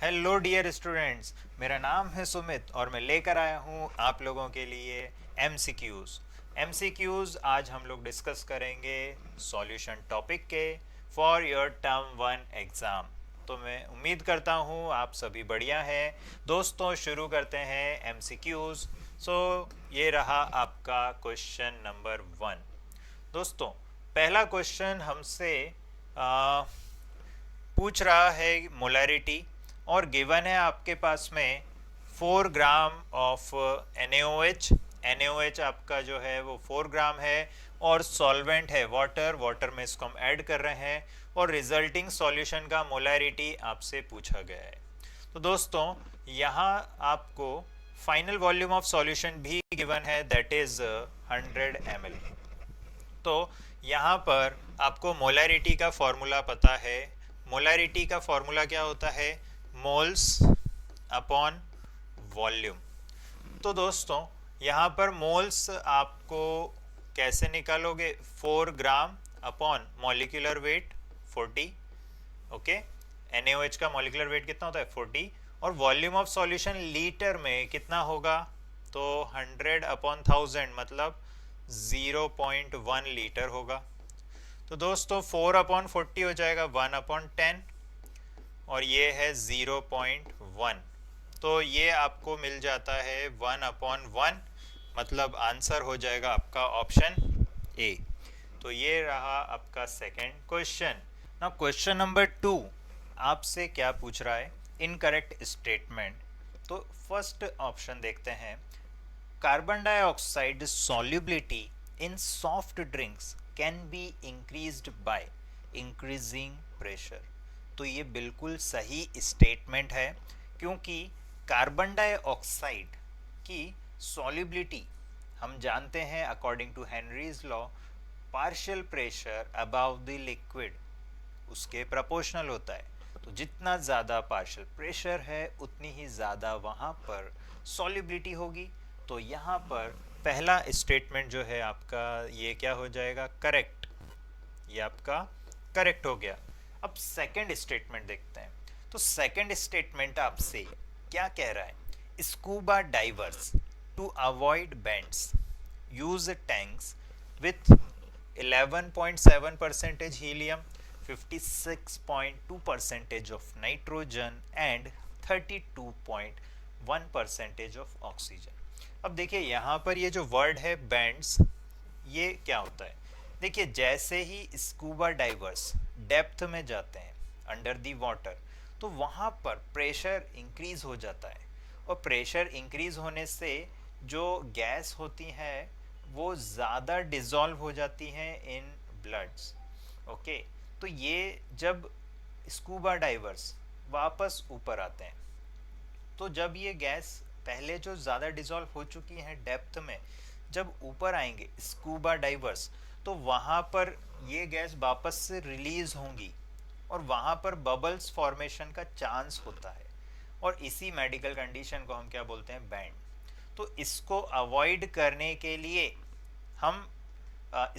Hello dear students, मेरा नाम है सुमित और मैं लेकर आया हूँ आप लोगों के लिए एमसीक्यूज़। एमसीक्यूज़ आज हम लोग डिस्कस करेंगे सॉल्यूशन टॉपिक के for your term one exam. तो मैं उम्मीद करता हूँ आप सभी बढ़िया हैं। दोस्तों, शुरू करते हैं एमसीक्यूज़। ये रहा आपका क्वेश्चन नंबर वन। दोस्तों, पहला क्वेश्चन हमसे आ, पूछ रहा है मोलैरिटी, और गिवन है आपके पास में 4 ग्राम ऑफ NaOH। NaOH आपका जो है वो 4 ग्राम है, और सॉल्वेंट है वाटर। वाटर में इसको हम ऐड कर रहे हैं, और रिजल्टिंग सॉल्यूशन का मोलैरिटी आपसे पूछा गया है। तो दोस्तों, यहाँ आपको फाइनल वॉल्यूम ऑफ सॉल्यूशन भी गिवन है, दैट इज 100 ml। तो यहाँ पर आपको मोलैरिटी का फॉर्मूला पता है। मोलैरिटी का फॉर्मूला क्या होता है? Moles upon volume. तो दोस्तों, यहाँ पर मोल्स आपको कैसे निकालोगे? 4 ग्राम upon molecular weight 40। Okay, NaOH का मॉलिक्यूलर वेट कितना होता है? 40। और वॉल्यूम ऑफ सॉल्यूशन लीटर में कितना होगा? तो 100 अपॉन 1000 मतलब 0.1 लीटर होगा। तो दोस्तों, 4/40 हो जाएगा 1/10, और ये है 0.1। तो ये आपको मिल जाता है 1/1, मतलब आंसर हो जाएगा आपका ऑप्शन ए। तो ये रहा आपका सेकंड क्वेश्चन। ना क्वेश्चन नंबर टू आपसे क्या पूछ रहा है? Incorrect statement. तो फर्स्ट ऑप्शन देखते हैं। Carbon dioxide solubility in soft drinks can be increased by increasing pressure। तो ये बिल्कुल सही स्टेटमेंट है, क्योंकि कार्बन डाइऑक्साइड की solubility हम जानते हैं according to Henry's law, partial pressure above the liquid उसके प्रोपोर्शनल होता है। तो जितना ज़्यादा पार्शियल प्रेशर है उतनी ही ज़्यादा वहाँ पर सॉल्युबिलिटी होगी। तो यहाँ पर पहला स्टेटमेंट जो है आपका, ये क्या हो जाएगा? करेक्ट। ये आपका करेक्ट हो गया। अब सेकंड स्टेटमेंट देखते हैं। तो सेकंड स्टेटमेंट आपसे क्या कह रहा है? Scuba divers to avoid bends use tanks with 11.7 percentage helium, 56.2 percentage of nitrogen and 32.1 percentage of oxygen. अब देखिए, यहाँ पर ये जो वर्ड है बैंड्स, ये क्या होता है? देखिए, जैसे ही स्कूबा डाइवर्स डेप्थ में जाते हैं अंडर दी वाटर, तो वहाँ पर प्रेशर इंक्रीज हो जाता है, और प्रेशर इंक्रीज होने से जो गैस होती हैं वो ज़्यादा डिज़ोल्व हो जाती हैं इन ब्लड्स। ओके, तो ये जब स्कूबा डाइवर्स वापस ऊपर आते हैं, तो जब ये गैस पहले जो ज़्यादा डिज़ोल्व हो चुकी हैं डेप्थ में, जब ऊपर आएंगे स्कूबा डाइवर्स, तो वहाँ पर ये गैस वापस से रिलीज होंगी, और वहाँ पर बबल्स फॉर्मेशन का चांस होता है, और इसी मेडिकल कंडीशन को हम क्या बोलते हैं? बैंड। तो इसको अवॉइड करने के लिए हम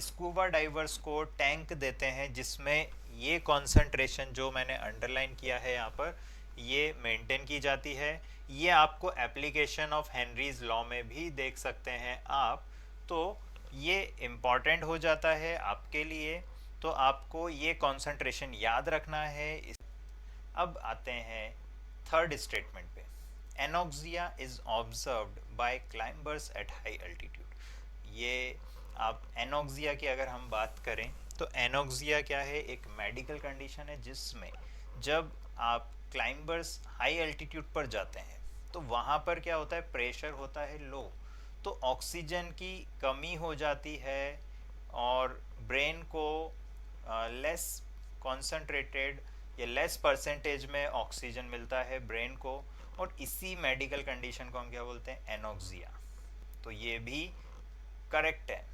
स्कूबा डाइवर्स को टैंक देते हैं, जिसमें ये कॉन्सेंट्रेशन जो मैंने अंडरलाइन किया है यहाँ पर, ये मेंटेन की जाती है। ये आपको एप्लीकेशन ऑफ हेनरीज लॉ में भी देख सकते हैं आप। तो ये इम्पॉर्टेंट हो जाता है आपके लिए, तो आपको ये कॉन्सेंट्रेशन याद रखना है। अब आते हैं थर्ड स्टेटमेंट पे। Anoxia is observed bye climbers at high altitude. ये आप एनोक्सिया की अगर हम बात करें, तो एनोक्सिया क्या है? एक मेडिकल कंडीशन है जिसमें जब आप क्लाइंबर्स हाई अल्टीट्यूड पर जाते हैं, तो वहाँ पर क्या होता है? प्रेशर होता है लो, तो ऑक्सीजन की कमी हो जाती है, और ब्रेन को लेस कॉन्सेंट्रेटेड या लेस परसेंटेज में ऑक्सीजन मिलता है ब्रेन को, और इसी मेडिकल कंडीशन को हम क्या बोलते हैं? एनोक्सिया। तो ये भी करेक्ट है।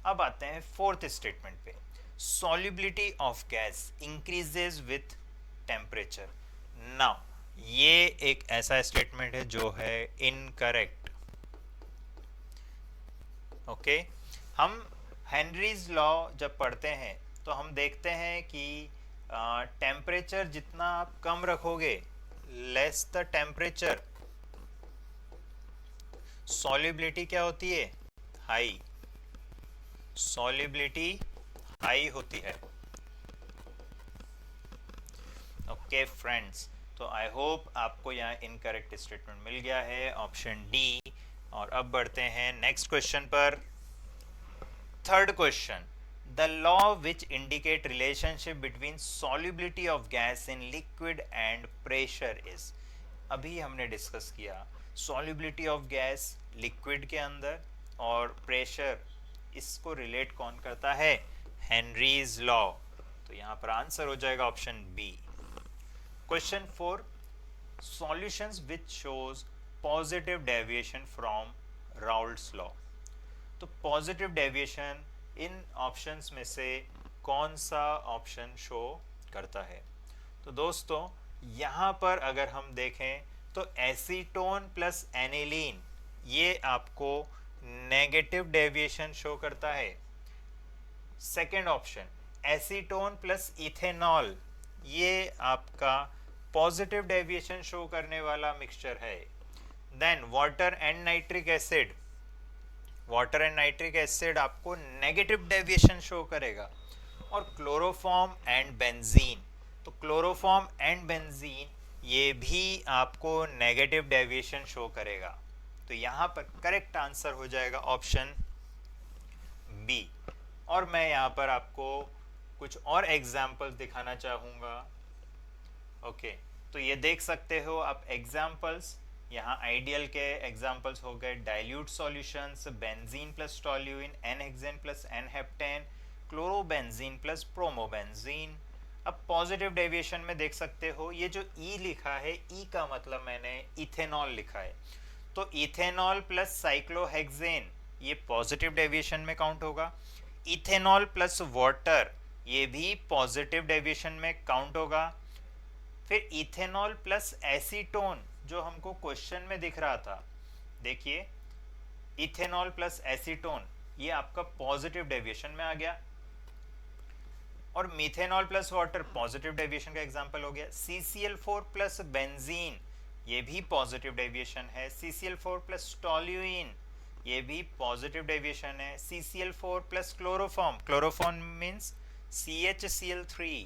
अब आते हैं फोर्थ स्टेटमेंट पे। Solubility of gas increases with temperature. Now ये एक ऐसा स्टेटमेंट है जो है इनकरेक्ट। ओके, हम हेनरीज लॉ जब पढ़ते हैं तो हम देखते हैं कि टेम्परेचर जितना आप कम रखोगे, लेस द टेम्परेचर, सॉल्युबिलिटी क्या होती है? हाई, सॉल्युबिलिटी हाई होती है। ओके फ्रेंड्स, तो आई होप आपको यहाँ इनकरेक्ट स्टेटमेंट मिल गया है, ऑप्शन डी। और अब बढ़ते हैं नेक्स्ट क्वेश्चन पर। Third question, the law which indicate relationship between solubility of gas in liquid and pressure is. अभी हमने डिस्कस किया सॉल्युबिलिटी ऑफ गैस लिक्विड के अंदर और प्रेशर, इसको रिलेट कौन करता है? Henry's law. तो यहाँ पर आंसर हो जाएगा option B. Question 4, solutions which shows positive deviation from Raoult's law. तो पॉजिटिव डेविएशन इन ऑप्शंस में से कौन सा ऑप्शन शो करता है? तो दोस्तों यहाँ पर अगर हम देखें तो एसीटोन प्लस एनिलीन ये आपको नेगेटिव डेविएशन शो करता है। Second option acetone plus ethanol ये आपका पॉजिटिव डेविएशन शो करने वाला मिक्सचर है। Then water and nitric acid, water and nitric acid आपको नेगेटिव डेविएशन शो करेगा। और क्लोरोफॉर्म एंड बेंजीन, तो क्लोरोफॉर्म एंड बेंजीन ये भी आपको नेगेटिव डेविएशन शो करेगा। तो यहाँ पर करेक्ट आंसर हो जाएगा ऑप्शन बी। और मैं यहाँ पर आपको कुछ और एग्जाम्पल्स दिखाना चाहूँगा। ओके, तो ये देख सकते हो आप एग्जाम्पल्स, यहाँ आइडियल के एग्जाम्पल्स हो गए dilute solutions, benzene plus toluene, n hexane plus n heptane, chlorobenzene plus bromobenzene. अब पॉजिटिव डेविएशन में देख सकते हो ये जो ई लिखा है, ई का मतलब मैंने इथेनॉल लिखा है, तो इथेनॉल प्लस साइक्लोहेक्सेन ये पॉजिटिव डेविएशन में काउंट होगा। इथेनॉल प्लस वाटर ये भी पॉजिटिव डेविएशन में काउंट होगा। फिर इथेनॉल प्लस एसीटोन जो हमको क्वेश्चन में दिख रहा था, देखिए इथेनॉल प्लस एसीटोन ये आपका पॉजिटिव डेविएशन में आ गया। और methanol plus water positive deviation का एग्जांपल हो गया। CCl4 प्लस बेंजीन ये भी पॉजिटिव डेविएशन है। CCl4 प्लस टोल्यूइन ये भी पॉजिटिव डेविएशन है। CCl4 plus chloroform, chloroform means CHCl3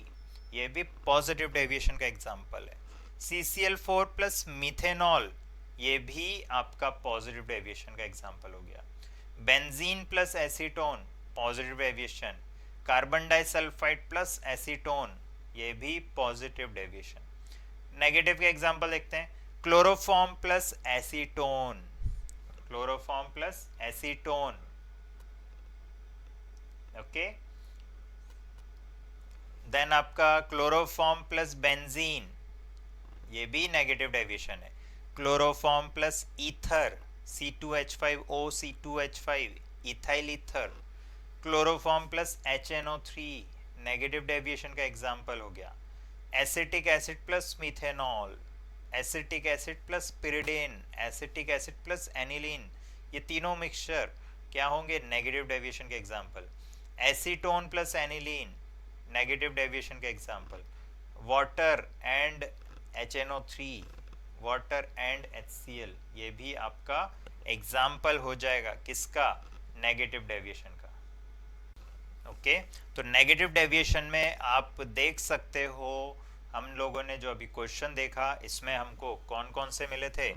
ये भी पॉजिटिव डेविएशन का एग्जांपल है। CCl4 प्लस मीथेनॉल ये भी आपका पॉजिटिव डेविएशन का एग्जांपल हो गया। Benzene plus acetone positive deviation. Carbon disulphide plus acetone ये भी पॉजिटिव डेविएशन। नेगेटिव के एग्जांपल देखते हैं। Chloroform plus acetone, chloroform plus acetone, okay. Then आपका क्लोरोफॉर्म प्लस बेंजीन ये भी नेगेटिव डेविएशन है। Chloroform plus ether C2H5O C2H5 ethyl ether. Chloroform plus HNO3 negative deviation का एग्जाम्पल हो गया। Acetic acid plus methanol, acetic acid plus pyridine, acetic acid plus aniline ये तीनों mixture क्या होंगे? नेगेटिव डेविएशन के example. Acetone plus aniline negative deviation के example. Water and HNO3, water and HCl ये भी आपका एग्जाम्पल हो जाएगा किसका? नेगेटिव डेविएशन का। ओके, तो नेगेटिव डेविएशन में आप देख सकते हो हम लोगों ने जो अभी क्वेश्चन देखा इसमें हमको कौन कौन से मिले थे?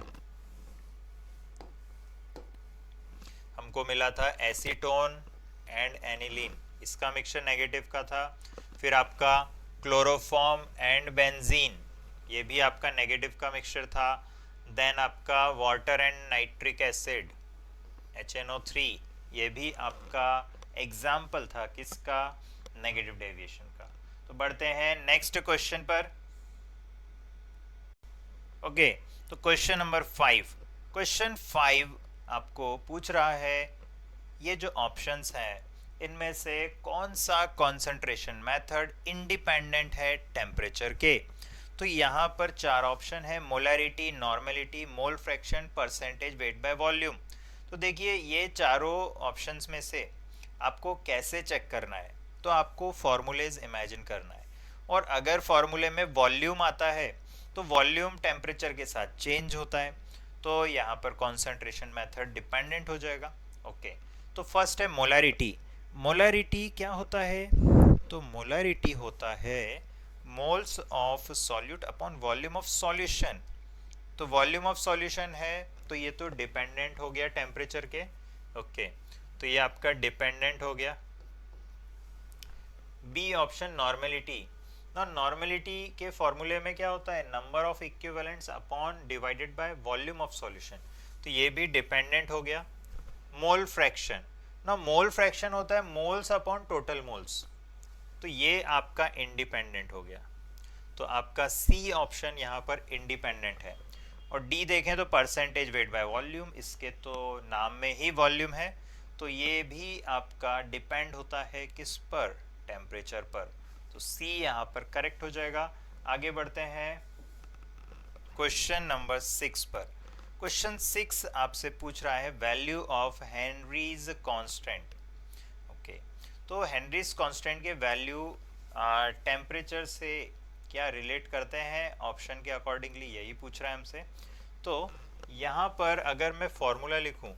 हमको मिला था एसीटोन एंड एनिलीन, इसका मिक्सचर नेगेटिव का था। फिर आपका क्लोरोफॉर्म एंड बेंजीन ये भी आपका नेगेटिव का मिक्सचर था। देन आपका water and nitric acid HNO3 ये भी आपका एग्जाम्पल था किसका? नेगेटिव डेविएशन का। तो बढ़ते हैं नेक्स्ट क्वेश्चन पर। ओके, तो क्वेश्चन नंबर 5, क्वेश्चन 5 आपको पूछ रहा है ये जो ऑप्शंस हैं इनमें से कौन सा कॉन्सेंट्रेशन मेथड इंडिपेंडेंट है टेम्परेचर के? तो यहाँ पर 4 ऑप्शन है, molarity, normality, mole fraction, percentage, weight by volume. तो देखिए ये चारों ऑप्शंस में से आपको कैसे चेक करना है? तो आपको फॉर्मूलेज इमेजिन करना है, और अगर फॉर्मूले में वॉल्यूम आता है तो वॉल्यूम टेम्परेचर के साथ चेंज होता है, तो यहाँ पर कॉन्सेंट्रेशन मेथड डिपेंडेंट हो जाएगा। ओके, तो फर्स्ट है मोलारिटी। मोलारिटी क्या होता है? तो मोलारिटी होता है moles of solute upon volume of solution. तो वॉल्यूम ऑफ सॉल्यूशन है, तो ये तो डिपेंडेंट हो गया टेम्परेचर के। ओके, तो ये आपका डिपेंडेंट हो गया। B option normality. ना नॉर्मेलिटी के फॉर्मूले में क्या होता है? Number of equivalents upon divided by volume of solution, तो ये भी डिपेंडेंट हो गया। मोल फ्रैक्शन, ना मोल फ्रैक्शन होता है मोल्स अपॉन टोटल मोल्स, तो ये आपका इंडिपेंडेंट हो गया। तो आपका सी ऑप्शन यहाँ पर इंडिपेंडेंट है। और डी देखें तो परसेंटेज वेट बाय वॉल्यूम, इसके तो नाम में ही वॉल्यूम है, तो ये भी आपका डिपेंड होता है किस पर? टेम्परेचर पर। तो सी यहाँ पर करेक्ट हो जाएगा। आगे बढ़ते हैं क्वेश्चन नंबर 6 पर। क्वेश्चन 6 आपसे पूछ रहा है value of Henry's constant. Okay, तो हेनरीज कांस्टेंट के वैल्यू टेम्परेचर से क्या रिलेट करते हैं? ऑप्शन के अकॉर्डिंगली यही पूछ रहा है हमसे। तो यहाँ पर अगर मैं फॉर्मूला लिखूं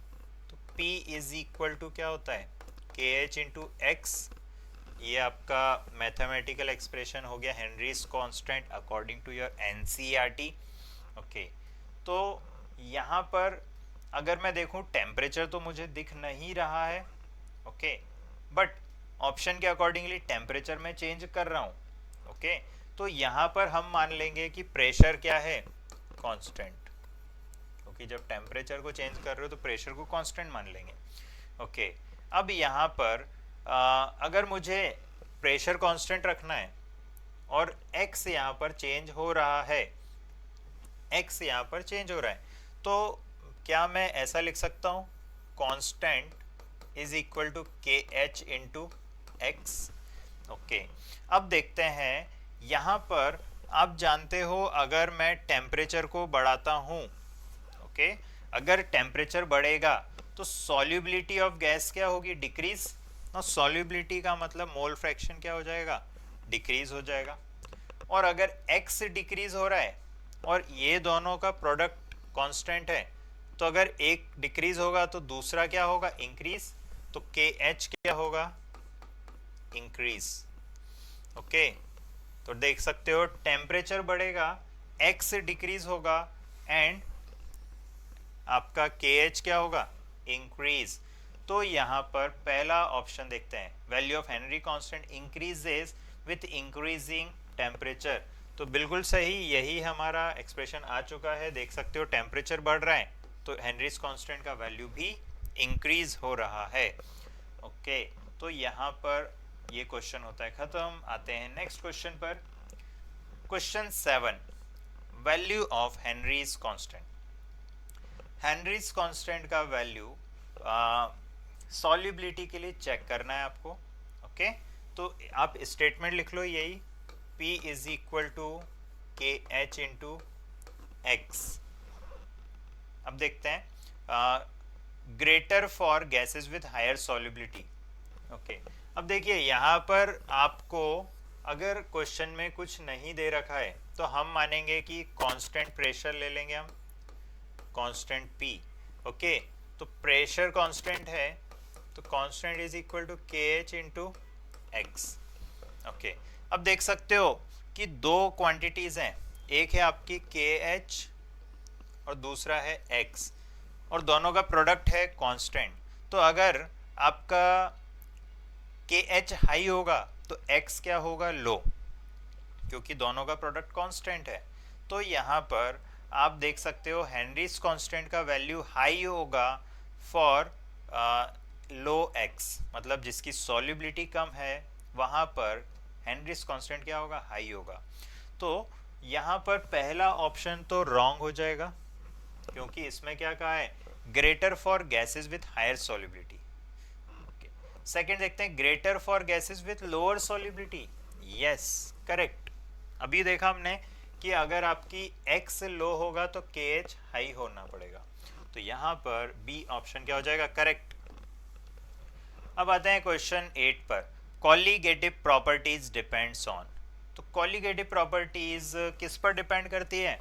तो P इज इक्वल टू क्या होता है? KH into x. ये आपका मैथमेटिकल एक्सप्रेशन हो गया Henry's constant according to your NCERT। Okay, तो यहाँ पर अगर मैं देखूं टेम्परेचर तो मुझे दिख नहीं रहा है। ओके, बट ऑप्शन के अकॉर्डिंगली टेम्परेचर में चेंज कर रहा हूँ। ओके, तो यहाँ पर हम मान लेंगे कि प्रेशर क्या है? कांस्टेंट, क्योंकि जब टेम्परेचर को चेंज कर रहे हो तो प्रेशर को कांस्टेंट मान लेंगे। ओके, अब यहाँ पर अगर मुझे प्रेशर कांस्टेंट रखना है और x यहाँ पर चेंज हो रहा है, x यहाँ पर चेंज हो रहा है, तो क्या मैं ऐसा लिख सकता हूँ? Constant is equal to KH into x. Okay, अब देखते हैं यहाँ पर आप जानते हो अगर मैं टेम्परेचर को बढ़ाता हूँ, ओके, अगर टेम्परेचर बढ़ेगा तो सॉल्युबिलिटी ऑफ गैस क्या होगी? डिक्रीज। ना सॉल्युबिलिटी का मतलब मोल फ्रैक्शन क्या हो जाएगा? डिक्रीज हो जाएगा। और अगर x डिक्रीज हो रहा है और ये दोनों का प्रोडक्ट कांस्टेंट है, तो अगर एक डिक्रीज होगा तो दूसरा क्या होगा? इंक्रीज। तो KH क्या होगा? इंक्रीज। ओके, तो देख सकते हो टेम्परेचर बढ़ेगा, x डिक्रीज होगा एंड आपका KH क्या होगा? इंक्रीज। तो यहाँ पर पहला ऑप्शन देखते हैं, value of Henry constant increases with increasing temperature. तो बिल्कुल सही, यही हमारा एक्सप्रेशन आ चुका है। देख सकते हो टेम्परेचर बढ़ रहा है तो हेनरीज कांस्टेंट का वैल्यू भी इंक्रीज हो रहा है। ओके, तो यहाँ पर ये क्वेश्चन होता है खत्म। आते हैं नेक्स्ट क्वेश्चन पर। Question 7, value of Henry's constant. Henrys constant का वैल्यू सॉल्युबिलिटी के लिए चेक करना है आपको। ओके, तो आप स्टेटमेंट लिख लो यही, P is equal to KH into x. अब देखते हैं greater for gases with higher solubility. Okay, अब देखिए यहाँ पर आपको अगर क्वेश्चन में कुछ नहीं दे रखा है तो हम मानेंगे कि कांस्टेंट प्रेशर ले लेंगे हम, कांस्टेंट P। ओके, तो प्रेशर कांस्टेंट है तो constant is equal to KH into x. Okay, अब देख सकते हो कि दो क्वांटिटीज हैं, एक है आपकी KH और दूसरा है X, और दोनों का प्रोडक्ट है कांस्टेंट। तो अगर आपका KH हाई होगा तो X क्या होगा? लो, क्योंकि दोनों का प्रोडक्ट कांस्टेंट है। तो यहाँ पर आप देख सकते हो हेनरीज कांस्टेंट का वैल्यू हाई होगा फॉर लो x, मतलब जिसकी सॉल्युबिलिटी कम है वहाँ पर हेनरीज कांस्टेंट क्या होगा? हाई होगा। तो यहाँ पर पहला ऑप्शन तो रॉन्ग हो जाएगा, क्योंकि इसमें क्या कहा है? Greater for gases with higher solubility. Second देखते हैं, greater for gases with lower solubility. Yes, correct. अभी देखा हमने कि अगर आपकी x लो होगा तो KH हाई होना पड़ेगा, तो यहाँ पर बी ऑप्शन क्या हो जाएगा? करेक्ट। अब आते हैं क्वेश्चन 8 पर। Colligative properties depends on. तो कॉलिगेटिव प्रॉपर्टीज किस पर डिपेंड करती है?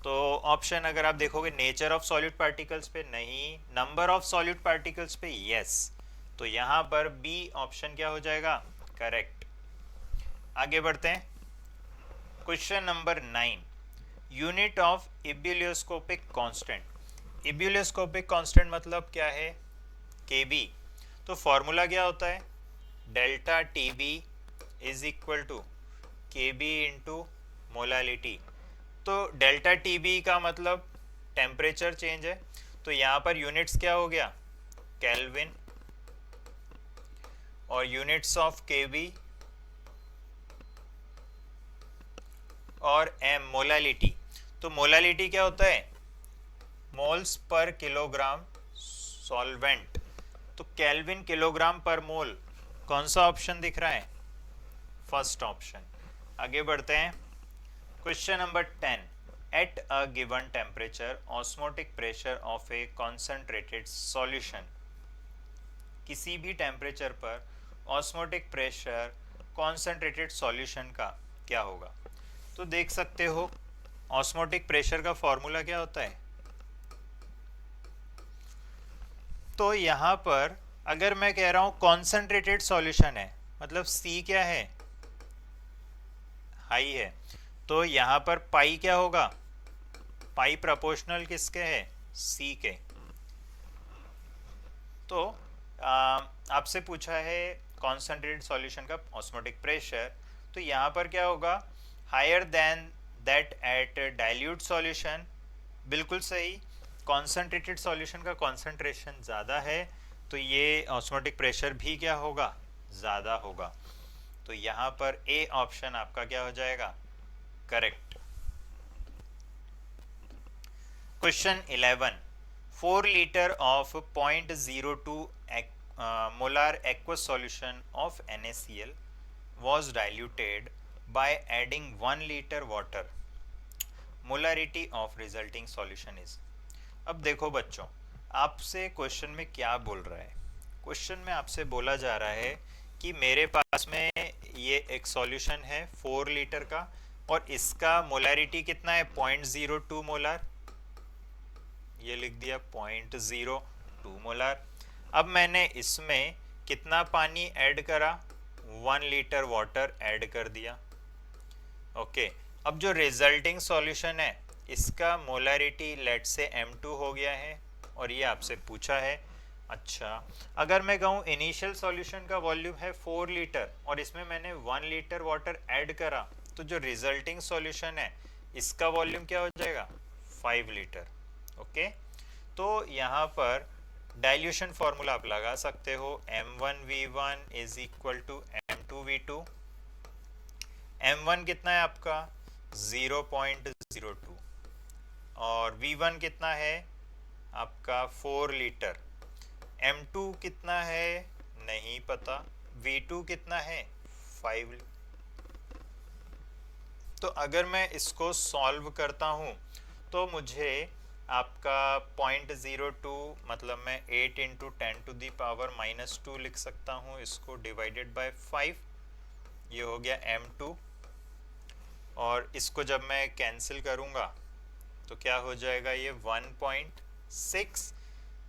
तो ऑप्शन अगर आप देखोगे नेचर ऑफ सॉलिड पार्टिकल्स पे नहीं, नंबर ऑफ सॉलिड पार्टिकल्स पे यस। तो यहाँ पर बी ऑप्शन क्या हो जाएगा? करेक्ट। आगे बढ़ते हैं। Question number 9, unit of ebullioscopic constant. Ebullioscopic constant मतलब क्या है? केबी। तो फॉर्मूला क्या होता है? Delta T B is equal to K B into molality. तो डेल्टा टी बी का मतलब टेम्परेचर चेंज है, तो यहाँ पर यूनिट्स क्या हो गया? केल्विन। और यूनिट्स ऑफ के बी और एम मोलालिटी। तो मोलालिटी क्या होता है? Moles per kilogram solvent. तो केल्विन किलोग्राम पर मोल। कौन सा ऑप्शन दिख रहा है? First option. आगे बढ़ते हैं। Question number 10, at a given temperature osmotic pressure of A concentrated solution. किसी भी टेम्परेचर पर ऑस्मोटिक प्रेशर कॉन्सेंट्रेटेड सॉल्यूशन का क्या होगा? तो देख सकते हो ऑस्मोटिक प्रेशर का फॉर्मूला क्या होता है। तो यहाँ पर अगर मैं कह रहा हूँ कॉन्सेंट्रेटेड सॉल्यूशन है, मतलब C क्या है? हाई है। तो यहाँ पर पाई क्या होगा? पाई प्रोपोर्शनल किसके है? C के। तो आपसे पूछा है कॉन्सेंट्रेटेड सॉल्यूशन का ऑस्मोटिक प्रेशर, तो यहाँ पर क्या होगा? Higher than that at dilute solution. बिल्कुल सही। कॉन्सेंट्रेटेड सॉल्यूशन का कॉन्सेंट्रेशन ज़्यादा है, तो ये ऑस्मोटिक प्रेशर भी क्या होगा? ज़्यादा होगा। तो यहाँ पर ए ऑप्शन आपका क्या हो जाएगा? Correct. Question 11, 4 litre of 0.02 molar aqueous solution of NaCl was diluted by adding 1 liter water. Molarity of resulting solution is। अब देखो बच्चों, आपसे क्वेश्चन में क्या बोल रहा है? क्वेश्चन में आपसे बोला जा रहा है कि मेरे पास में ये एक सॉल्यूशन है 4 लीटर का और इसका मोलारिटी कितना है? 0.02 मोलार। ये लिख दिया 0.02 मोलार। अब मैंने इसमें कितना पानी ऐड करा? 1 लीटर वाटर ऐड कर दिया। ओके। अब जो रिजल्टिंग सॉल्यूशन है इसका मोलारिटी लेट से M2 हो गया है और ये आपसे पूछा है। अच्छा, अगर मैं कहूँ इनिशियल सॉल्यूशन का वॉल्यूम है 4 लीटर और इसमें मैंने 1 लीटर वाटर ऐड करा, तो जो रिजल्टिंग सॉल्यूशन है इसका वॉल्यूम क्या हो जाएगा? 5 लीटर। ओके। तो यहाँ पर डाइल्यूशन फॉर्मूला आप लगा सकते हो। M1V1 is equal to M2V2। M1 कितना है आपका? 0.02 और V1 कितना है आपका? 4 लीटर। M2 कितना है? नहीं पता। V2 कितना है? 5। तो अगर मैं इसको सॉल्व करता हूँ तो मुझे आपका 0.02 मतलब मैं 8 इंटू 10⁻⁻² लिख सकता हूँ, इसको डिवाइडेड बाय 5। ये हो गया M2 और इसको जब मैं कैंसिल करूँगा तो क्या हो जाएगा? ये 1.6।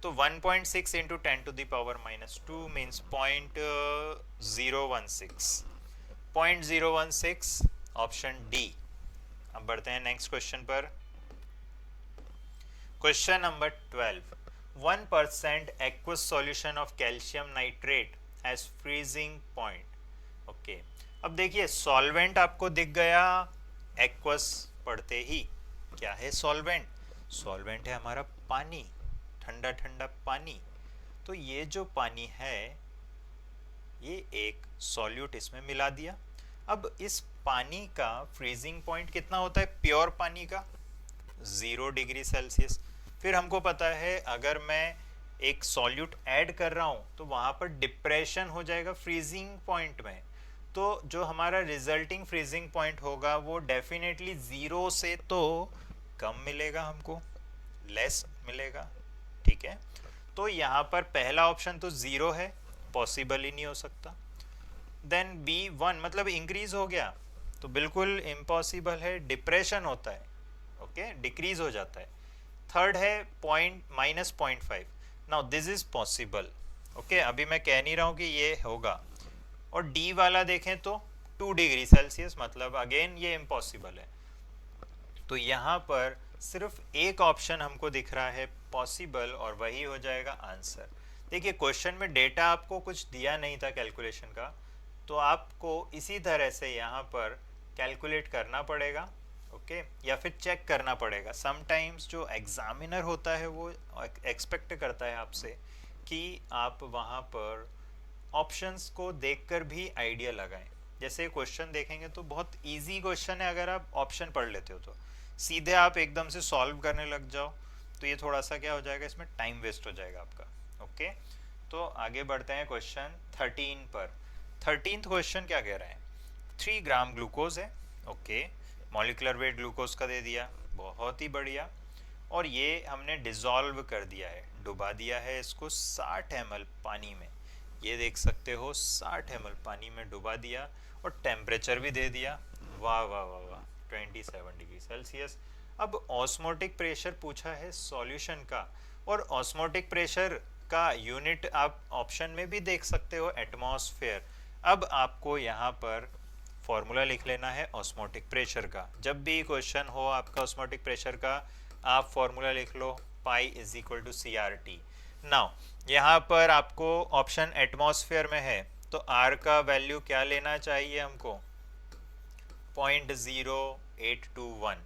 तो 1.6 इंटू 10⁻⁻² मीन्स 0.016। 0.016 option D. अब बढ़ते हैं नेक्स्ट क्वेश्चन पर। Question number 12, 1% aqueous solution of calcium nitrate has freezing point। Okay. अब देखिए सॉल्वेंट आपको दिख गया एक्वस पढ़ते ही। क्या है सॉल्वेंट? सॉल्वेंट है हमारा पानी, ठंडा ठंडा पानी। तो ये जो पानी है ये एक सॉल्यूट इसमें मिला दिया। अब इस पानी का फ्रीजिंग पॉइंट कितना होता है प्योर पानी का? 0 डिग्री सेल्सियस। फिर हमको पता है अगर मैं एक सॉल्यूट ऐड कर रहा हूँ तो वहाँ पर डिप्रेशन हो जाएगा फ्रीजिंग पॉइंट में। तो जो हमारा रिजल्टिंग फ्रीजिंग पॉइंट होगा वो डेफिनेटली 0 से तो कम मिलेगा, हमको लेस मिलेगा। ठीक है। तो यहाँ पर पहला ऑप्शन तो 0 है, पॉसिबल ही नहीं हो सकता। देन B1 मतलब इंक्रीज हो गया, तो बिल्कुल इम्पॉसिबल है, डिप्रेशन होता है, ओके, डिक्रीज हो जाता है। थर्ड है point -0.5, now this is possible, okay, अभी मैं कह नहीं रहा हूँ कि ये होगा। और डी वाला देखें तो 2 डिग्री सेल्सियस, मतलब अगेन ये इम्पॉसिबल है। तो यहाँ पर सिर्फ एक ऑप्शन हमको दिख रहा है पॉसिबल, और वही हो जाएगा आंसर। देखिए क्वेश्चन में डेटा आपको कुछ दिया नहीं था कैलकुलेशन का, तो आपको इसी तरह से यहाँ पर कैलकुलेट करना पड़ेगा, ओके, या फिर चेक करना पड़ेगा। समटाइम्स जो एग्जामिनर होता है वो एक्सपेक्ट करता है आपसे कि आप वहाँ पर ऑप्शंस को देखकर भी आइडिया लगाएं। जैसे क्वेश्चन देखेंगे तो बहुत इजी क्वेश्चन है, अगर आप ऑप्शन पढ़ लेते हो तो सीधे आप एकदम से सॉल्व करने लग जाओ तो ये थोड़ा सा क्या हो जाएगा, इसमें टाइम वेस्ट हो जाएगा आपका, ओके। तो आगे बढ़ते हैं क्वेश्चन 13 पर। 13th क्वेश्चन क्या कह रहा है, 3 ग्राम ग्लूकोज है, ओके, मॉलिक्यूलर वेट ग्लूकोज का दे दिया, बहुत ही बढ़िया। और ये हमने डिज़ोल्व कर दिया है, डुबा दिया है इसको 60 ml पानी में, ये देख सकते हो 60 ml पानी में डुबा दिया, और टेम्परेचर भी दे दिया, वाह वाह वाह वाह, 27 डिग्री सेल्सियस। अब ऑस्मोटिक प्रेशर पूछा है सॉल्यूशन का, और ऑस्मोटिक प्रेशर का यूनिट आप ऑप्शन में भी देख सकते हो, एटमॉस्फेयर। अब आपको यहाँ पर फॉर्मूला लिख लेना है ऑस्मोटिक प्रेशर का। जब भी क्वेश्चन हो आपका ऑस्मोटिक प्रेशर का, आप फॉर्मूला लिख लो, pi is equal to CRT। Now यहाँ पर आपको ऑप्शन एटमॉस्फेयर में है, तो आर का वैल्यू क्या लेना चाहिए हमको, 0.0821,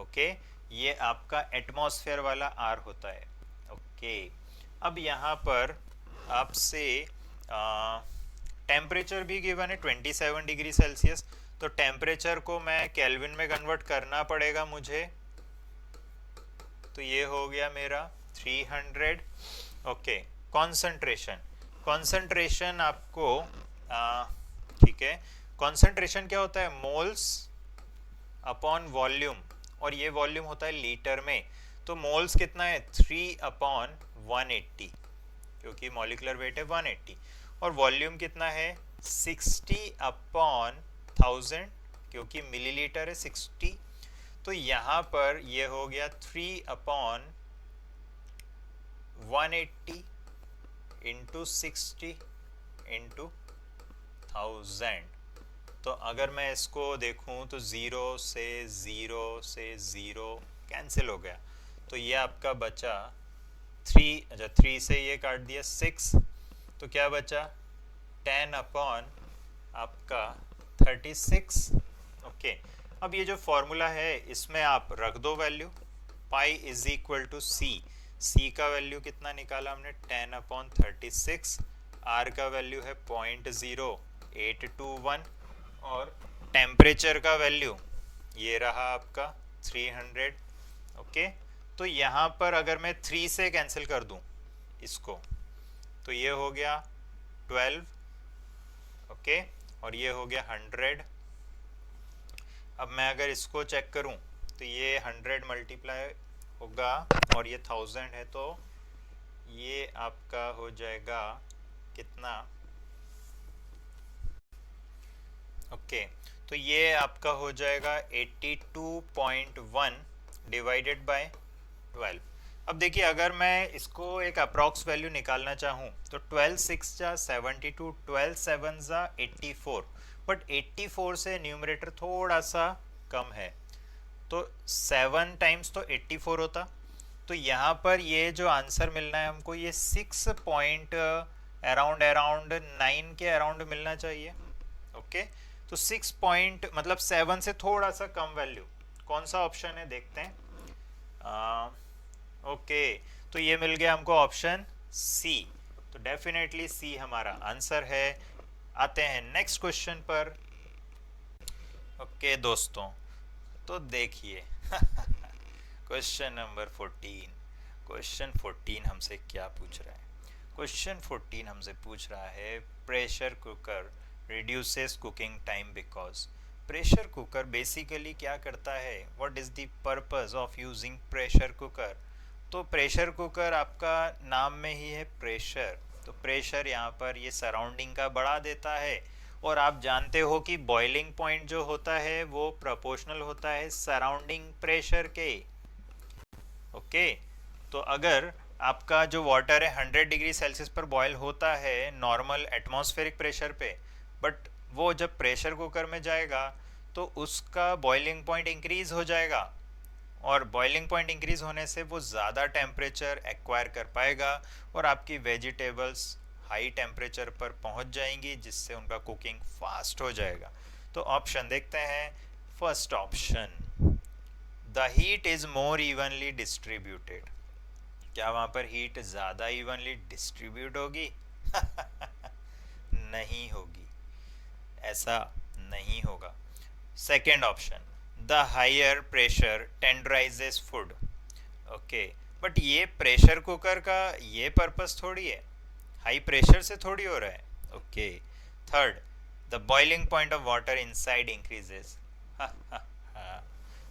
ओके, ये आपका एटमॉस्फेयर वाला आर होता है, ओके। अब यहाँ पर आपसे टेम्परेचर भी गिवन है 27 डिग्री सेल्सियस, तो टेम्परेचर को मैं केल्विन में कन्वर्ट करना पड़ेगा मुझे, तो ये हो गया मेरा 300, ओके। कॉन्सेंट्रेशन आपको ठीक है, कॉन्सेंट्रेशन क्या होता है, मोल्स अपॉन वॉल्यूम, और ये वॉल्यूम होता है लीटर में, तो मोल्स कितना है 3/180, क्योंकि मॉलिक्यूलर वेट है 180, और वॉल्यूम कितना है 60/1000, क्योंकि मिलीलीटर है 60, तो यहाँ पर ये हो गया 3/180 इंटू 60 इंटू 1000। तो अगर मैं इसको देखूं तो 0 से 0 कैंसिल हो गया, तो ये आपका बचा 3, अच्छा 3 से ये काट दिया 6, तो क्या बचा 10 आपका 36, ओके। अब ये जो फॉर्मूला है इसमें आप रख दो value, pi is equal to C का वैल्यू कितना निकाला हमने 10/36, आर का वैल्यू है 0.0821, और टेम्परेचर का वैल्यू ये रहा आपका 300, ओके। तो यहाँ पर अगर मैं 3 से कैंसिल कर दूँ इसको, तो ये हो गया 12, ओके, और ये हो गया 100। अब मैं अगर इसको चेक करूं तो ये 100 मल्टीप्लाई होगा, और ये 1000 है, तो ये आपका हो जाएगा कितना, ओके, तो ये आपका हो जाएगा 82.1 डिवाइडेड बाय 12। अब देखिए अगर मैं इसको एक अप्रॉक्स वैल्यू निकालना चाहूँ तो 12 6 जा 72, 12 7 जा 84, बट 84 से न्यूमरेटर थोड़ा सा कम है, तो 7 टाइम्स तो 84 होता, तो यहाँ पर ये जो आंसर मिलना है हमको, ये 6 पॉइंट अराउंड 9 के अराउंड मिलना चाहिए, ओके। तो 6 पॉइंट मतलब 7 से थोड़ा सा कम वैल्यू, कौन सा ऑप्शन है देखते हैं, ओके, तो ये मिल गया हमको ऑप्शन सी, तो डेफिनेटली सी हमारा आंसर है। आते हैं नेक्स्ट क्वेश्चन पर, ओके दोस्तों, तो देखिए क्वेश्चन नंबर 14, क्वेश्चन 14 हमसे क्या पूछ रहा है, क्वेश्चन 14 हमसे पूछ रहा है pressure cooker reduces cooking time because pressure cooker basically क्या करता है, what is the purpose of using pressure cooker. तो प्रेशर कुकर आपका नाम में ही है प्रेशर, तो प्रेशर यहाँ पर ये सराउंडिंग का बढ़ा देता है, और आप जानते हो कि बॉइलिंग पॉइंट जो होता है वो प्रोपोर्शनल होता है सराउंडिंग प्रेशर के। ओके, तो अगर आपका जो वाटर है 100 डिग्री सेल्सियस पर बॉयल होता है नॉर्मल एटमॉस्फेरिक प्रेशर पे, बट वो जब प्रेशर कुकर में जाएगा तो उसका बॉइलिंग पॉइंट इंक्रीज हो जाएगा, और बॉइलिंग पॉइंट इंक्रीज होने से वो ज़्यादा टेम्परेचर एक्वायर कर पाएगा और आपकी वेजिटेबल्स हाई टेम्परेचर पर पहुंच जाएंगी, जिससे उनका कुकिंग फास्ट हो जाएगा। तो ऑप्शन देखते हैं, first option, the heat is more evenly distributed. क्या वहाँ पर हीट ज़्यादा इवनली डिस्ट्रीब्यूट होगी? नहीं होगी, ऐसा नहीं होगा। Second option, the higher pressure tenderises food. Okay, but ये प्रेशर कुकर का ये पर्पस थोड़ी है, हाई प्रेशर से थोड़ी हो रहा है। Okay, third, the boiling point of water inside increases.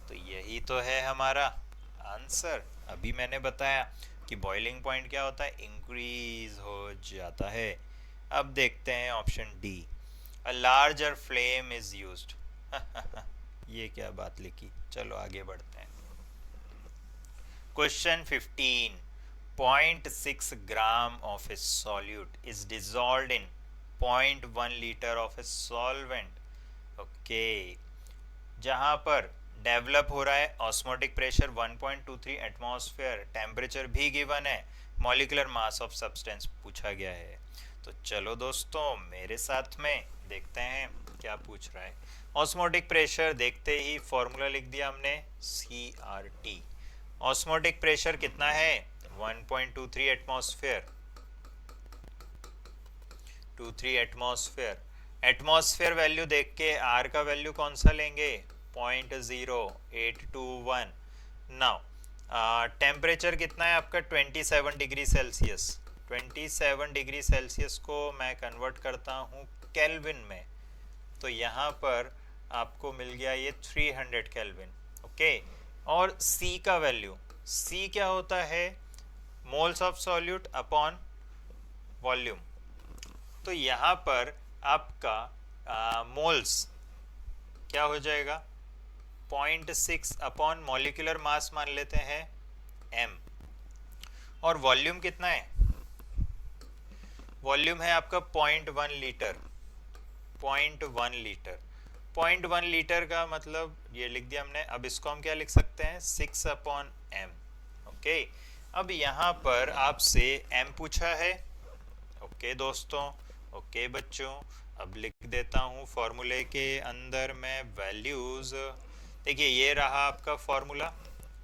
तो यही तो है हमारा आंसर। अभी मैंने बताया कि बॉइलिंग पॉइंट क्या होता है, इंक्रीज हो जाता है। अब देखते हैं option D, a larger flame is used. ये क्या बात लिखी, चलो आगे बढ़ते हैं। Question 15, 0.6 gram of A solute is dissolved in 0.1 litre of a solvent. Okay, जहां पर डेवलप हो रहा है ऑस्मोटिक प्रेशर 1.23 एटमॉस्फेयर, टेम्परेचर भी गिवन है, मॉलिक्यूलर मास ऑफ सब्सटेंस पूछा गया है। तो चलो दोस्तों मेरे साथ में देखते हैं क्या पूछ रहा है। ऑस्मोटिक प्रेशर देखते ही फॉर्मूला लिख दिया हमने, CRT। ऑस्मोटिक प्रेशर कितना है, 1.23 एटमॉस्फेयर, 23 एटमॉस्फेयर। एटमॉस्फेयर वैल्यू देख के आर का वैल्यू कौन सा लेंगे, 0.0821। नाउ टेम्परेचर कितना है आपका, 27 डिग्री सेल्सियस। 27 डिग्री सेल्सियस को मैं कन्वर्ट करता हूँ केल्विन में, तो यहाँ पर आपको मिल गया ये 300 केल्विन। ओके, और C का वैल्यू, C क्या होता है, moles of solute upon volume. तो यहाँ पर आपका मोल्स क्या हो जाएगा, 0.6 अपॉन मॉलिक्यूलर मास मान लेते हैं m, और वॉल्यूम कितना है, वॉल्यूम है आपका 0.1 लीटर। 0.1 लीटर, 0.1 लीटर का मतलब ये लिख दिया हमने। अब इसको हम क्या लिख सकते हैं, 6 अपॉन m। ओके, अब यहाँ पर आपसे m पूछा है। ओके दोस्तों, ओके बच्चों, अब लिख देता हूँ फॉर्मूले के अंदर मैं वैल्यूज़। देखिए ये रहा आपका फॉर्मूला,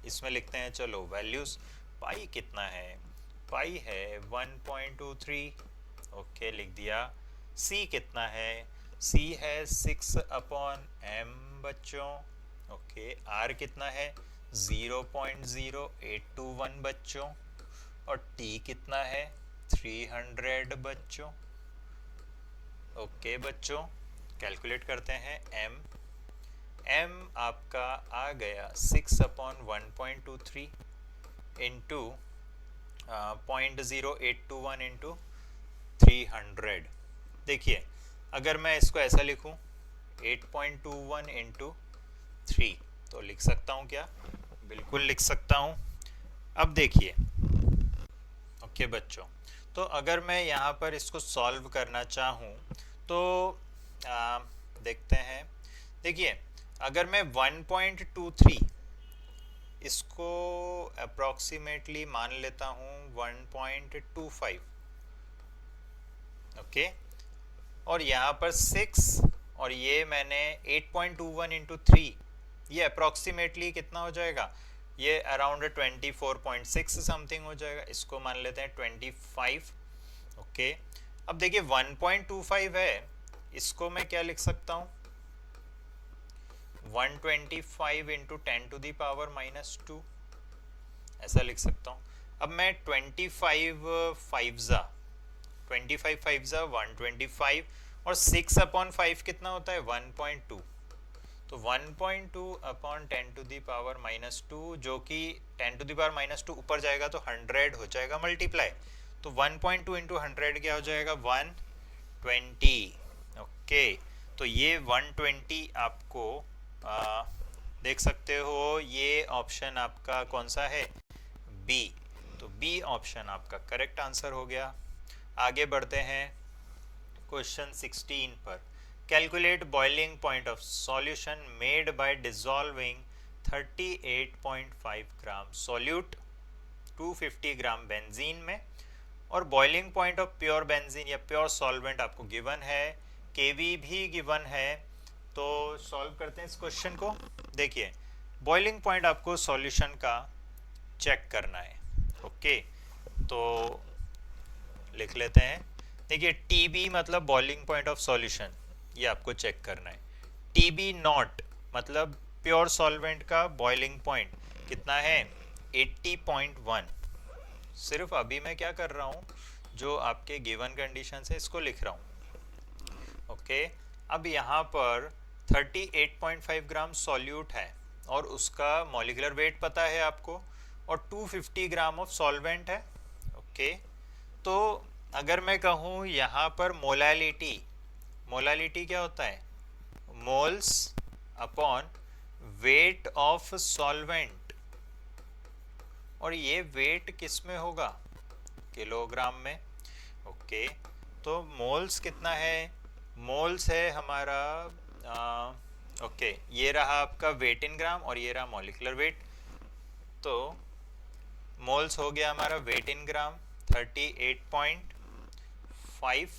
इसमें लिखते हैं चलो वैल्यूज़। पाई कितना है, पाई है 1.23। ओके लिख दिया। C कितना है, C है 6 अपॉन m बच्चों। ओके, R कितना है 0.0821 बच्चों, और T कितना है 300 बच्चों। ओके बच्चों, कैलकुलेट करते हैं m आपका आ गया 6 अपॉन 1.23 इंटू 0.0821 इंटू 300। देखिए अगर मैं इसको ऐसा लिखूं 8.21 इंटू 3, तो लिख सकता हूं क्या, बिल्कुल लिख सकता हूं। अब देखिए ओके बच्चों, तो अगर मैं यहाँ पर इसको सॉल्व करना चाहूँ तो देखते हैं। देखिए अगर मैं 1.23 इसको अप्रॉक्सीमेटली मान लेता हूँ 1.25, ओके, और यहाँ पर 6 और ये मैंने 8.21 इंटू 3, ये अप्रॉक्सीमेटली कितना हो जाएगा, ये अराउंड 24.6 समथिंग हो जाएगा। इसको मान लेते हैं 25। ओके, अब देखिए 1.25 है, इसको मैं क्या लिख सकता हूँ, 125 इंटू 10 टू दी पावर -2, ऐसा लिख सकता हूँ। अब मैं 25 5 125 और 6 अपॉन 5 कितना होता है 1.2, तो 1.2 अपॉन 10 टू दी पावर -2, जो कि 10 टू दी पावर -2 ऊपर जाएगा तो 100 हो जाएगा मल्टीप्लाई, तो 1.2 इंटू 100 क्या हो जाएगा 120। ओके, तो ये 120 आपको देख सकते हो, ये ऑप्शन आपका कौन सा है, बी। तो बी ऑप्शन आपका करेक्ट आंसर हो गया। आगे बढ़ते हैं क्वेश्चन 16 पर। Calculate boiling point of solution made by dissolving 38.5 gram solute 250 gram benzene में, और boiling point of pure benzene या प्योर सॉल्वेंट आपको गिवन है, केवी भी गिवन है। तो सॉल्व करते हैं इस क्वेश्चन को। देखिए, बॉइलिंग पॉइंट आपको सॉल्यूशन का चेक करना है। ओके, तो लिख लेते हैं। देखिए, टीबी मतलब बॉइलिंग पॉइंट ऑफ सॉल्यूशन, ये आपको चेक करना है। टीबी नॉट मतलब प्योर सॉल्वेंट का बॉइलिंग पॉइंट कितना है, 80.1। सिर्फ अभी मैं क्या कर रहा हूँ, जो आपके गिवन कंडीशन है इसको लिख रहा हूँ। ओके, अब यहाँ पर 38.5 ग्राम सॉल्यूट है और उसका मॉलिक्यूलर वेट पता है आपको, और 250 ग्राम ऑफ सॉल्वेंट है। ओके, तो अगर मैं कहूँ यहाँ पर मोलालिटी, मोलालिटी क्या होता है, moles upon weight of solvent, और ये वेट किस में होगा, किलोग्राम में। ओके, तो मोल्स कितना है, मोल्स है हमारा ओके, ये रहा आपका वेट इन ग्राम और ये रहा मॉलिक्यूलर वेट। तो मोल्स हो गया हमारा वेट इन ग्राम 38.5,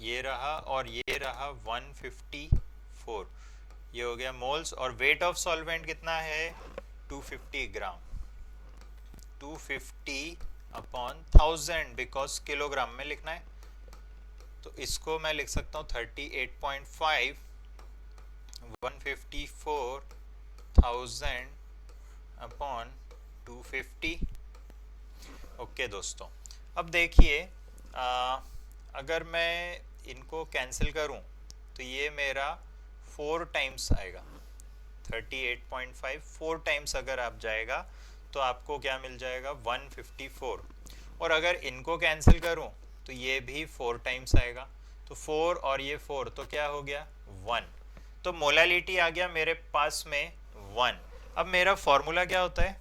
ये रहा, और ये रहा 154, ये हो गया मोल्स। और वेट ऑफ सॉल्वेंट कितना है, 250 ग्राम, 250 अपॉन 1000, बिकॉज किलोग्राम में लिखना है। तो इसको मैं लिख सकता हूँ 38.5 154,000 अपॉन 250। ओके दोस्तों, अब देखिए, अगर मैं इनको कैंसिल करूं तो ये मेरा 4 टाइम्स आएगा। 38.5 4 टाइम्स अगर आप जाएगा तो आपको क्या मिल जाएगा, 154। और अगर इनको कैंसिल करूं तो ये भी 4 टाइम्स आएगा। तो 4 और ये 4, तो क्या हो गया, 1। तो मोलालिटी आ गया मेरे पास में 1। अब मेरा फॉर्मूला क्या होता है,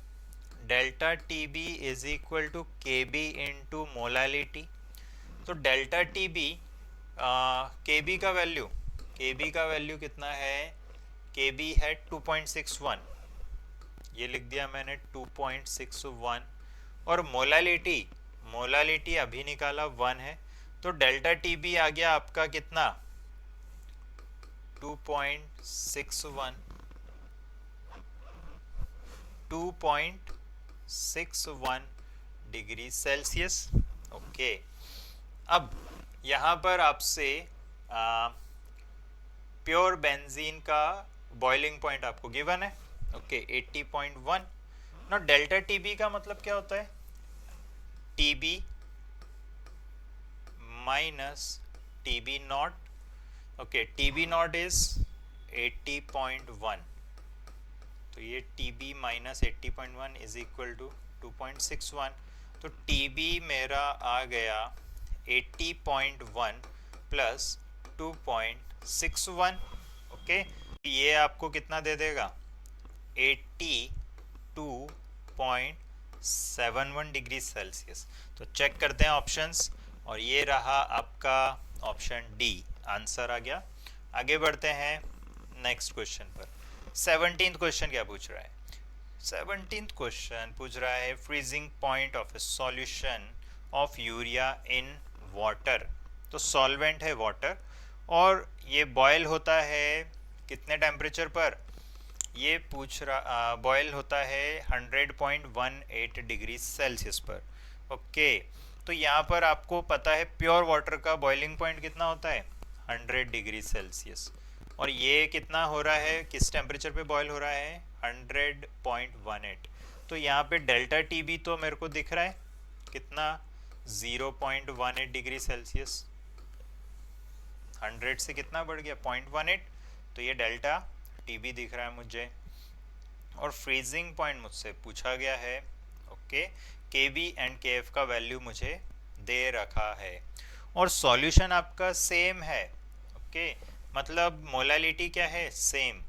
delta T B is equal to K B into molality. तो delta T B, K B का वैल्यू, के बी का वैल्यू कितना है, के बी है 2.61, ये लिख दिया मैंने 2.61। और मोलालिटी, मोलालिटी अभी निकाला 1 है, तो डेल्टा टी बी आ गया आपका कितना, 2.61, 2.61 डिग्री सेल्सियस। ओके, अब यहाँ पर आपसे प्योर बेंजीन का बॉइलिंग पॉइंट आपको गिवन है। ओके, 80.1। ना डेल्टा टीबी का मतलब क्या होता है, T B minus T B nought. Okay, T B nought is 80.1, तो ये T B minus 80.1 is equal to 2.61। तो टीबी मेरा आ गया 80.1 प्लस 2.61। ओके, ये आपको कितना दे देगा, 82.71 डिग्री सेल्सियस। तो चेक करते हैं ऑप्शंस, और ये रहा आपका ऑप्शन डी, आंसर आ गया। आगे बढ़ते हैं नेक्स्ट क्वेश्चन पर। 17th क्वेश्चन क्या पूछ रहा है, 17th क्वेश्चन पूछ रहा है freezing point of A solution of urea in water. तो सॉल्वेंट है वाटर, और ये बॉयल होता है कितने टेम्परेचर पर, ये पूछ रहा, बॉयल होता है 100.18 डिग्री सेल्सियस पर। ओके, तो यहाँ पर आपको पता है प्योर वाटर का बॉइलिंग पॉइंट कितना होता है, 100 डिग्री सेल्सियस। और ये कितना हो रहा है, किस टेम्परेचर पे बॉयल हो रहा है, 100.18। तो यहाँ पे डेल्टा टी बी तो मेरे को दिख रहा है कितना, 0.18 डिग्री सेल्सियस। 100 से कितना बढ़ गया, 0.18, तो ये डेल्टा टी बी दिख रहा है मुझे। और फ्रीजिंग पॉइंट मुझसे पूछा गया है। ओके, के बी एंड के एफ का वैल्यू मुझे दे रखा है। और सॉल्यूशन आपका सेम है। ओके, मतलब मोलालिटी क्या है, सेम।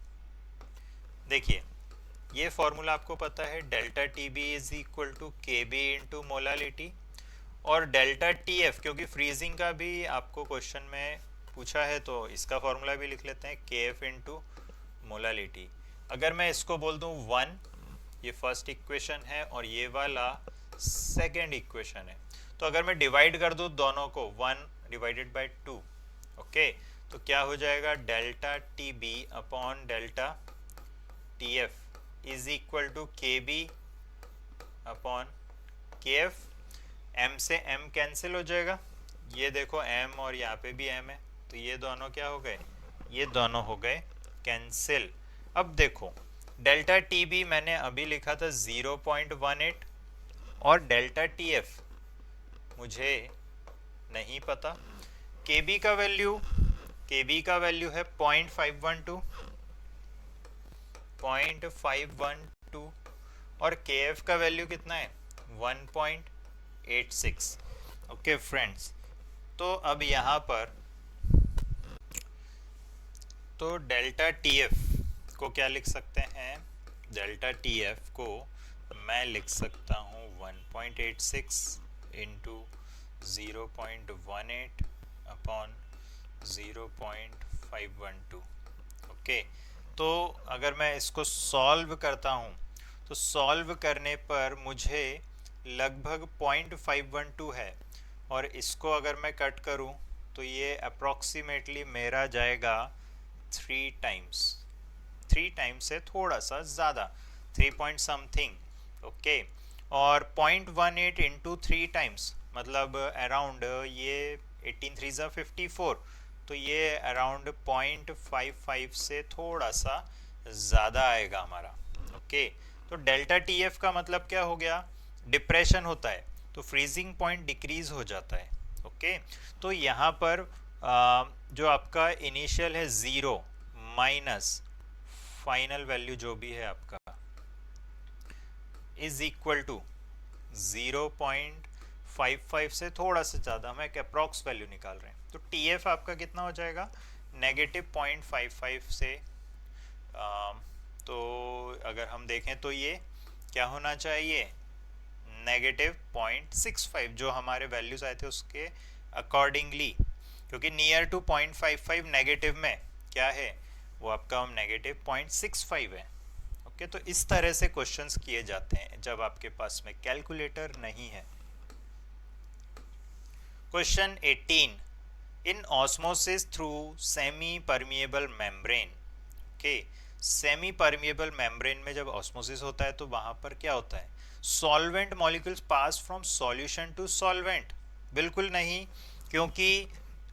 देखिए ये फॉर्मूला आपको पता है, delta T B is equal to K B into molality, और डेल्टा टी एफ क्योंकि फ्रीजिंग का भी आपको क्वेश्चन में पूछा है तो इसका फॉर्मूला भी लिख लेते हैं, के एफ इंटू मोलालिटी। अगर मैं इसको बोल दूं 1, ये फर्स्ट इक्वेशन है और ये वाला सेकेंड इक्वेशन है, तो अगर मैं डिवाइड कर दूं दोनों को 1 डिवाइडेड बाय 2, ओके, तो क्या हो जाएगा, delta T B upon delta T F is equal to K B upon K F. m से m कैंसिल हो जाएगा, ये देखो m और यहाँ पे भी m है, तो ये दोनों क्या हो गए, ये दोनों हो गए कैंसिल। अब देखो डेल्टा टी बी मैंने अभी लिखा था 0.18 और डेल्टा टी एफ मुझे नहीं पता। के बी का वैल्यू है 0.512 और के एफ का वैल्यू कितना है 1.86। ओके फ्रेंड्स, तो अब यहाँ पर तो डेल्टा टी एफ को क्या लिख सकते हैं, डेल्टा टी एफ को मैं लिख सकता हूँ 1.86 इंटू 0.18 अपॉन 0.512। ओके, तो अगर मैं इसको सॉल्व करता हूँ तो सॉल्व करने पर मुझे लगभग 0.512 है, और इसको अगर मैं कट करूँ तो ये अप्रॉक्सीमेटली मेरा जाएगा 3 टाइम्स से थोड़ा सा ज़्यादा, 3 पॉइंट समथिंग। ओके, और 0.18 इंटू 3 टाइम्स मतलब अराउंड ये 18 3 ज़ा 54, तो ये अराउंड 0.55 से थोड़ा सा ज़्यादा आएगा हमारा। ओके, तो डेल्टा टी एफ का मतलब क्या हो गया, डिप्रेशन होता है तो फ्रीजिंग पॉइंट डिक्रीज हो जाता है। ओके, तो यहाँ पर जो आपका इनिशियल है 0 माइनस फाइनल वैल्यू जो भी है आपका इज इक्वल टू 0.55 से थोड़ा सा ज़्यादा, हम एक अप्रॉक्स वैल्यू निकाल रहे हैं, तो टी एफ आपका कितना हो जाएगा नेगेटिव 0.55 से तो अगर हम देखें तो ये क्या होना चाहिए, नेगेटिव 0.65 जो हमारे वैल्यूज आए थे उसके अकॉर्डिंगली, क्योंकि नियर टू 0.55 नेगेटिव में क्या है वो आपका नेगेटिव 0.65 है। ओके, तो इस तरह से क्वेश्चंस किए जाते हैं जब आपके पास में कैलकुलेटर नहीं है। Question 18, in osmosis through semi permeable membrane. Okay, semi permeable membrane में जब ऑस्मोसिस होता है तो वहां पर क्या होता है, solvent molecules pass from solution to solvent. बिल्कुल नहीं, क्योंकि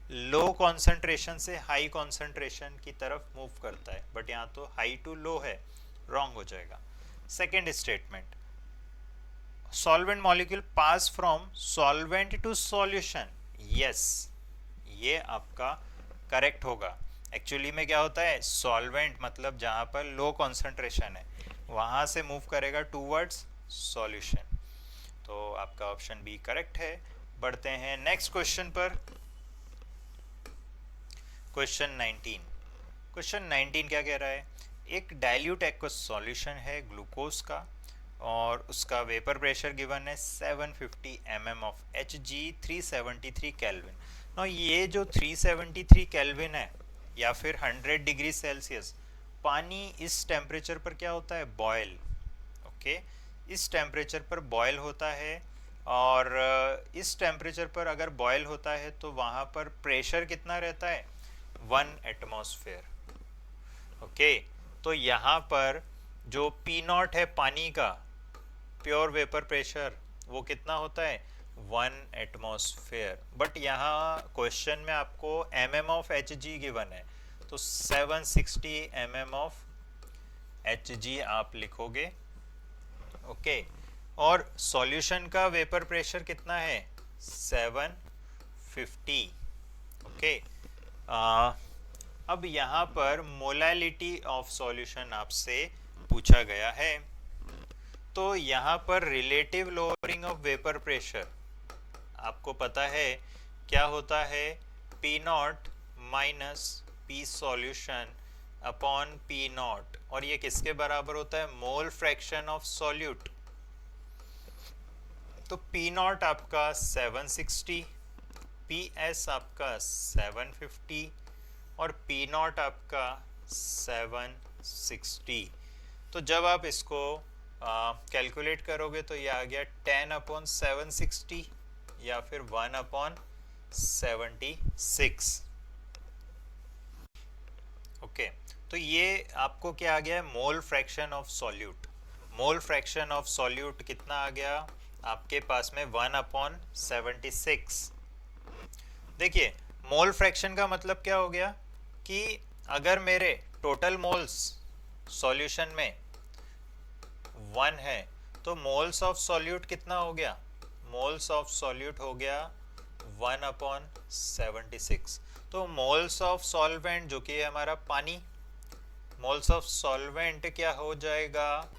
लो कॉन्सेंट्रेशन से हाई कॉन्सेंट्रेशन की तरफ मूव करता है, बट यहाँ तो हाई टू लो है, रॉन्ग हो जाएगा। Second statement, solvent molecule pass from solvent to solution, yes ये आपका करेक्ट होगा। एक्चुअली में क्या होता है, सॉल्वेंट मतलब जहाँ पर लो कॉन्सेंट्रेशन है वहाँ से मूव करेगा टूवर्ड्स सॉल्यूशन, तो आपका ऑप्शन बी करेक्ट है। बढ़ते हैं नेक्स्ट क्वेश्चन पर। क्वेश्चन 19, क्वेश्चन 19 क्या कह रहा है, एक डाइल्यूट एक्वस सॉल्यूशन है ग्लूकोज का और उसका वेपर प्रेशर गिवन है 750 mm ऑफ Hg 373 केल्विन। ना ये जो 373 केल्विन है या फिर 100 डिग्री सेल्सियस, पानी इस टेम्परेचर पर क्या होता है, बॉयल। ओके, इस टेम्परेचर पर बॉयल होता है, और इस टेम्परेचर पर अगर बॉयल होता है तो वहाँ पर प्रेशर कितना रहता है, 1 एटमॉस्फेयर। ओके, तो यहाँ पर जो पी नॉट है पानी का प्योर वेपर प्रेशर वो कितना होता है, 1 एटमॉस्फेयर, बट यहाँ क्वेश्चन में आपको mm ऑफ Hg गिवन है, तो 760 mm ऑफ Hg आप लिखोगे। ओके, और सॉल्यूशन का वेपर प्रेशर कितना है, 750। ओके, अब यहाँ पर मोलालिटी ऑफ सॉल्यूशन आपसे पूछा गया है, तो यहाँ पर relative lowering of vapour pressure आपको पता है क्या होता है, P not minus P solution upon P not, और ये किसके बराबर होता है, मोल फ्रैक्शन ऑफ सॉल्यूट। तो पी नॉट आपका 760, पी एस आपका 750 और पी नॉट आपका 760। तो जब आप इसको कैलकुलेट करोगे तो ये आ गया 10/760 या फिर 1/76। ओके, तो ये आपको क्या आ गया है, mole fraction of solute. Mole fraction of solute कितना आ गया आपके पास में, 1/76। देखिए मोल फ्रैक्शन का मतलब क्या हो गया कि अगर मेरे टोटल मोल्स सॉल्यूशन में 1 है तो मोल्स ऑफ सॉल्यूट कितना हो गया, मोल्स ऑफ सॉल्यूट हो गया 1/76। तो मोल्स ऑफ सॉल्वेंट जो कि है हमारा पानी, मोल्स ऑफ सॉल्वेंट क्या हो जाएगा,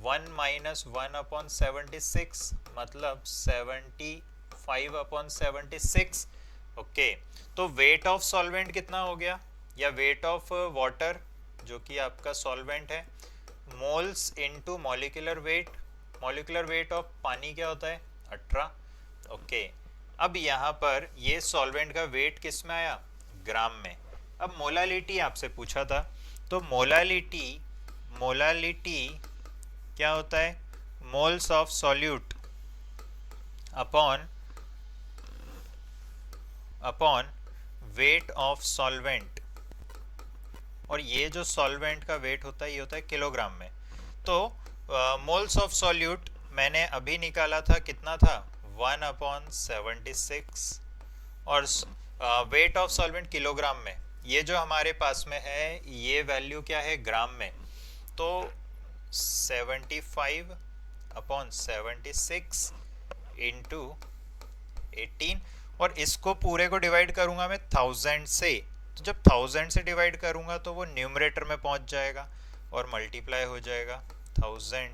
1 - 1/76 मतलब 75/76। ओके, तो वेट ऑफ सॉल्वेंट कितना हो गया, या वेट ऑफ वाटर जो कि आपका सॉल्वेंट है, moles into molecular weight. Molecular weight of पानी क्या होता है, 18। ओके, अब यहाँ पर ये सॉल्वेंट का वेट किस में आया, ग्राम में। अब मोलालिटी आपसे पूछा था, तो मोलालिटी क्या होता है, moles of solute upon weight of solvent, और ये जो सॉल्वेंट का वेट होता है ये होता है किलोग्राम में। तो मोल्स ऑफ सॉल्यूट मैंने अभी निकाला था, कितना था, 1/76, और वेट ऑफ सॉल्वेंट किलोग्राम में, ये जो हमारे पास में है ये वैल्यू क्या है, ग्राम में। तो 75/76 इंटू 18, और इसको पूरे को डिवाइड करूंगा मैं 1000 से। तो जब 1000 से डिवाइड करूंगा तो वो न्यूमरेटर में पहुंच जाएगा और मल्टीप्लाई हो जाएगा 1000।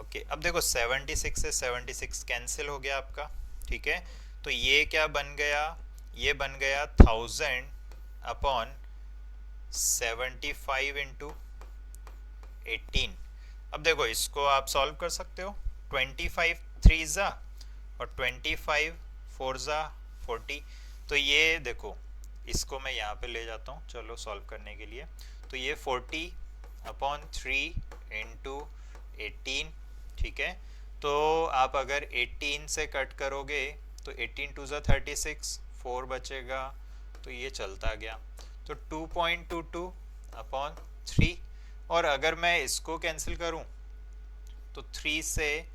ओके, अब देखो 76 से 76 कैंसिल हो गया आपका, ठीक है। तो ये क्या बन गया, ये बन गया 1000/75 इंटू 18। अब देखो इसको आप सॉल्व कर सकते हो, 25 3 और 25 4 40। तो ये देखो इसको मैं यहाँ पे ले जाता हूँ, चलो सॉल्व करने के लिए। तो ये 40/3 इंटू 18, ठीक है। तो आप अगर 18 से कट करोगे तो 18 2 36, 4 बचेगा, तो ये चलता गया। तो 2.22/3, और अगर मैं इसको कैंसिल करूं तो 3 से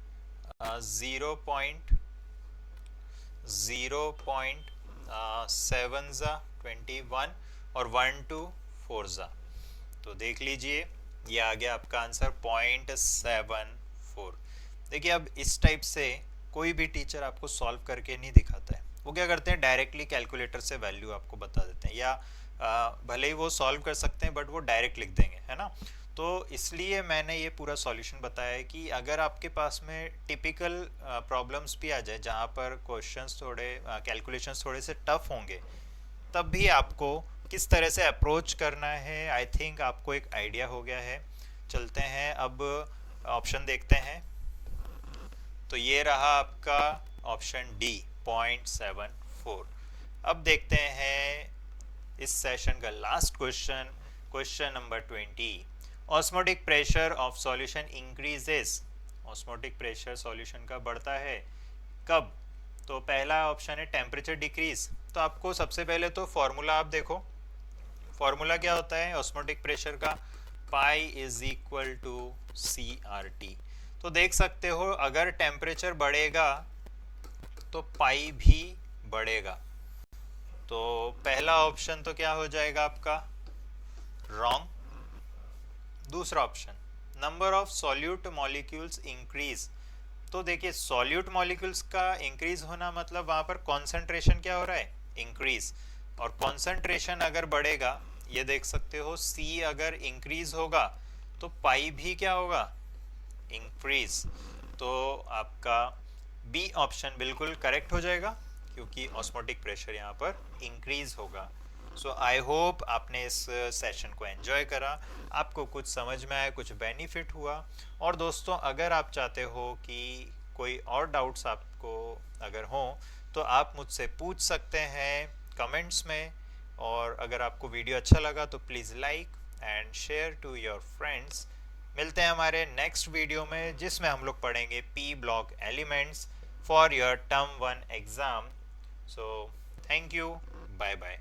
0.7 और 1 2 4 तो देख लीजिए ये आ गया आपका आंसर 0.74। देखिए अब इस टाइप से कोई भी टीचर आपको सॉल्व करके नहीं दिखाता है, वो क्या करते हैं डायरेक्टली कैलकुलेटर से वैल्यू आपको बता देते हैं, या भले ही वो सॉल्व कर सकते हैं बट वो डायरेक्ट लिख देंगे, है ना। तो इसलिए मैंने ये पूरा सॉल्यूशन बताया है कि अगर आपके पास में टिपिकल प्रॉब्लम्स भी आ जाए जहाँ पर क्वेश्चंस थोड़े कैलकुलेशंस थोड़े से टफ होंगे, तब भी आपको किस तरह से अप्रोच करना है, आई थिंक आपको एक आइडिया हो गया है। चलते हैं अब ऑप्शन देखते हैं। तो ये रहा आपका ऑप्शन डी 0.74। अब देखते हैं इस सेशन का last question, question number 20। Osmotic pressure of solution increases. Osmotic pressure solution का बढ़ता है कब, तो पहला ऑप्शन है टेम्परेचर डिक्रीज। तो आपको सबसे पहले तो फॉर्मूला आप देखो, फॉर्मूला क्या होता है ऑस्मोटिक प्रेशर का, pi is equal to CRT। तो देख सकते हो अगर टेम्परेचर बढ़ेगा तो पाई भी बढ़ेगा। तो पहला ऑप्शन तो क्या हो जाएगा आपका, रॉन्ग। दूसरा option, number of solute molecules increase. तो देखिए सॉल्यूट मॉलिक्यूल्स का इंक्रीज होना मतलब वहां पर कॉन्सेंट्रेशन क्या हो रहा है, इंक्रीज। और कॉन्सेंट्रेशन अगर बढ़ेगा, ये देख सकते हो C अगर इंक्रीज होगा तो पाई भी क्या होगा, इंक्रीज। तो आपका बी ऑप्शन बिल्कुल करेक्ट हो जाएगा, क्योंकि ऑस्मोटिक प्रेशर यहाँ पर इंक्रीज होगा। सो आई होप आपने इस सेशन को एंजॉय करा, आपको कुछ समझ में आया, कुछ बेनिफिट हुआ। और दोस्तों, अगर आप चाहते हो कि कोई और डाउट्स आपको अगर हों तो आप मुझसे पूछ सकते हैं कमेंट्स में। और अगर आपको वीडियो अच्छा लगा तो please like and share to your friends. मिलते हैं हमारे नेक्स्ट वीडियो में, जिसमें हम लोग पढ़ेंगे P block elements for your term 1 exam. So thank you, bye bye.